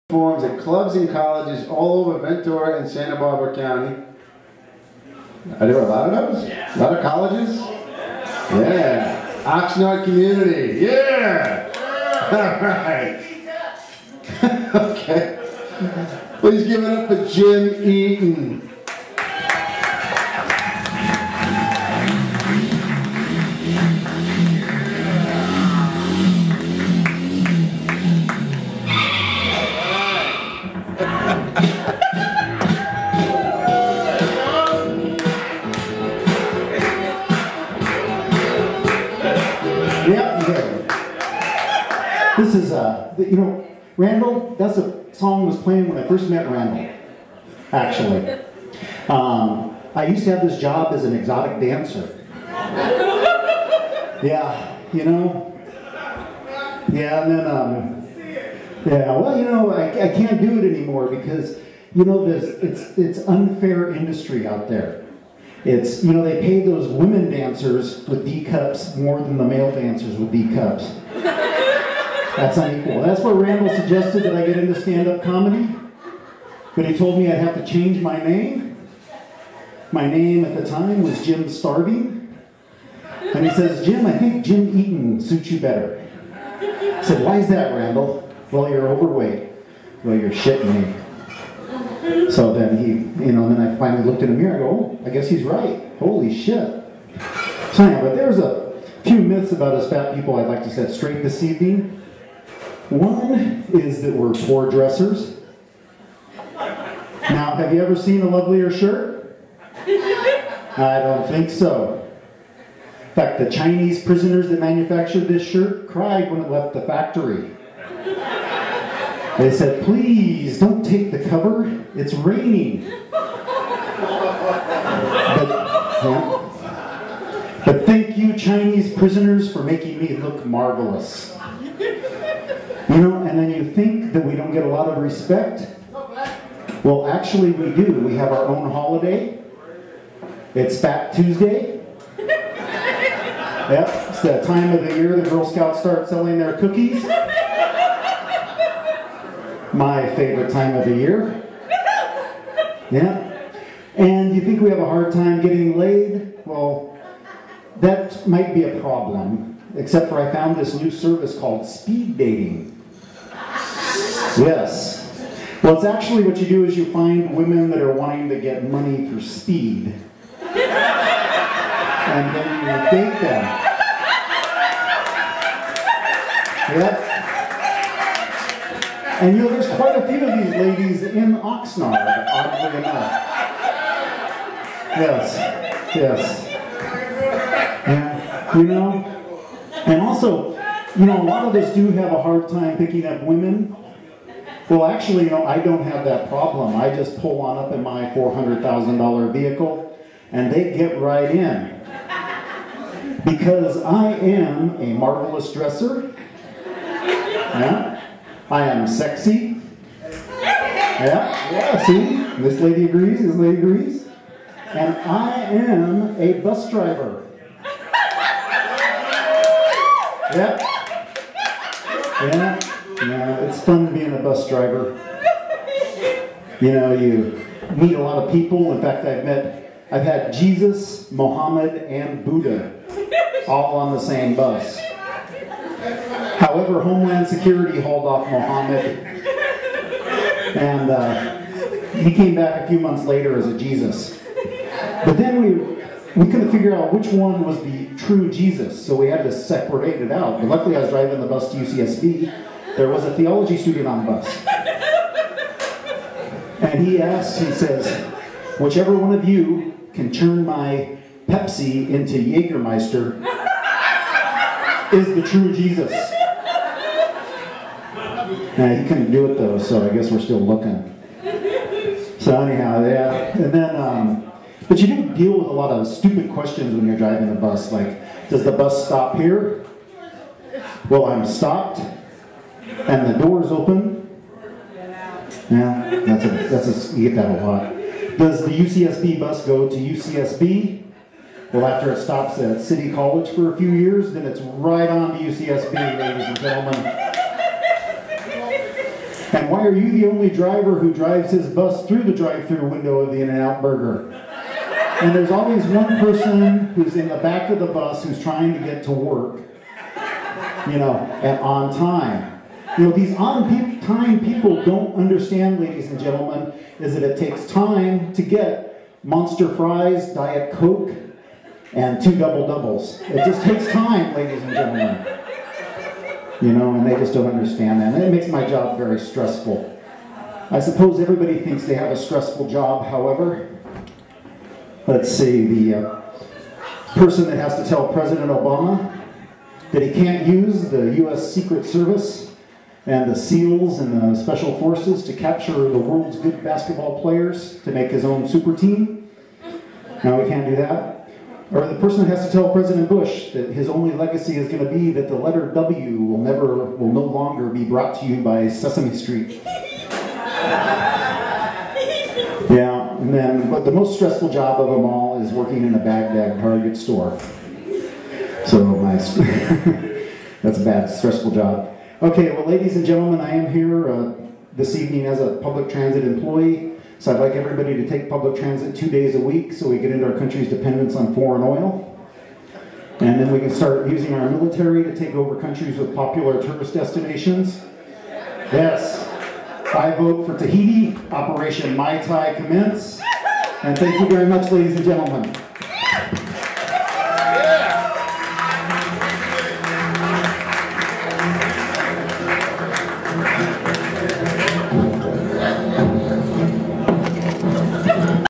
Performs at clubs and colleges all over Ventura and Santa Barbara County. Are there a lot of those? A lot of colleges? Yeah. Oxnard community. Yeah. All right. Okay. Please give it up for Jim Eaton. This is, Randall, that's a song was playing when I first met Randall, actually. I used to have this job as an exotic dancer. Yeah, Yeah, and then, I can't do it anymore because, it's unfair industry out there. It's, they pay those women dancers with D cups more than the male dancers with D cups. That's unequal. That's where Randall suggested that I get into stand-up comedy. But he told me I'd have to change my name. My name at the time was Jim Starving. And he says, Jim, I think Jim Eaton suits you better. I said, why is that, Randall? Well, you're overweight. Well, you're shitting me. So then then I finally looked in the mirror and go, oh, I guess he's right. Holy shit. So anyhow, but there's a few myths about us fat people I'd like to set straight this evening. One is that we're poor dressers. Now, have you ever seen a lovelier shirt? I don't think so. In fact, the Chinese prisoners that manufactured this shirt cried when it left the factory. They said, please, don't take the cover. It's raining. But thank you, Chinese prisoners, for making me look marvelous. And then you think that we don't get a lot of respect? Well, actually we do. We have our own holiday. It's Fat Tuesday. Yep, it's the time of the year the Girl Scouts start selling their cookies. My favorite time of the year. Yeah. And you think we have a hard time getting laid? Well, that might be a problem. Except for I found this new service called speed dating. Yes. Well, it's actually what you do is you find women that are wanting to get money for speed. And then you date them. Yep. And there's quite a few of these ladies in Oxnard, oddly enough. Yes. Yeah. And also, a lot of us do have a hard time picking up women. Well, actually, I don't have that problem. I just pull on up in my $400,000 vehicle, and they get right in. Because I am a marvelous dresser. Yeah. I am sexy. Yeah, see? This lady agrees, And I am a bus driver. Yep. Yeah, it's fun being a bus driver. You meet a lot of people. In fact, I've had Jesus, Mohammed, and Buddha all on the same bus. However, Homeland Security hauled off Mohammed, and he came back a few months later as a Jesus. But then we couldn't figure out which one was the true Jesus, so we had to separate it out. But luckily I was driving the bus to UCSB. There was a theology student on the bus. And he says, whichever one of you can turn my Pepsi into Jägermeister is the true Jesus. He couldn't do it though, so I guess we're still looking. So anyhow, yeah. And then, but you do deal with a lot of stupid questions when you're driving the bus, like, does the bus stop here? Well, I'm stopped, and the door's open. Yeah, you get that a lot. Does the UCSB bus go to UCSB? Well, after it stops at City College for a few years, then it's right on to UCSB, ladies and gentlemen. And why are you the only driver who drives his bus through the drive-through window of the In-N-Out Burger? And there's always one person who's in the back of the bus who's trying to get to work, you know, and on time. You know, these on-time people don't understand, ladies and gentlemen, is that it takes time to get Monster Fries, Diet Coke, and 2 double-doubles. It just takes time, ladies and gentlemen. You know, and they just don't understand that. And it makes my job very stressful. I suppose everybody thinks they have a stressful job, however. Let's see, the person that has to tell President Obama that he can't use the U.S. Secret Service and the SEALs and the Special Forces to capture the world's good basketball players to make his own super team. No, we can't do that. Or the person that has to tell President Bush that his only legacy is going to be that the letter W will no longer be brought to you by Sesame Street. Yeah, and then, but the most stressful job of them all is working in a Baghdad Target store. So that's a bad, stressful job. Okay, well, ladies and gentlemen, I am here this evening as a public transit employee. So I'd like everybody to take public transit 2 days a week so we get into our country's dependence on foreign oil. And then we can start using our military to take over countries with popular tourist destinations. Yes, I vote for Tahiti. Operation Mai Tai commence. And thank you very much, ladies and gentlemen.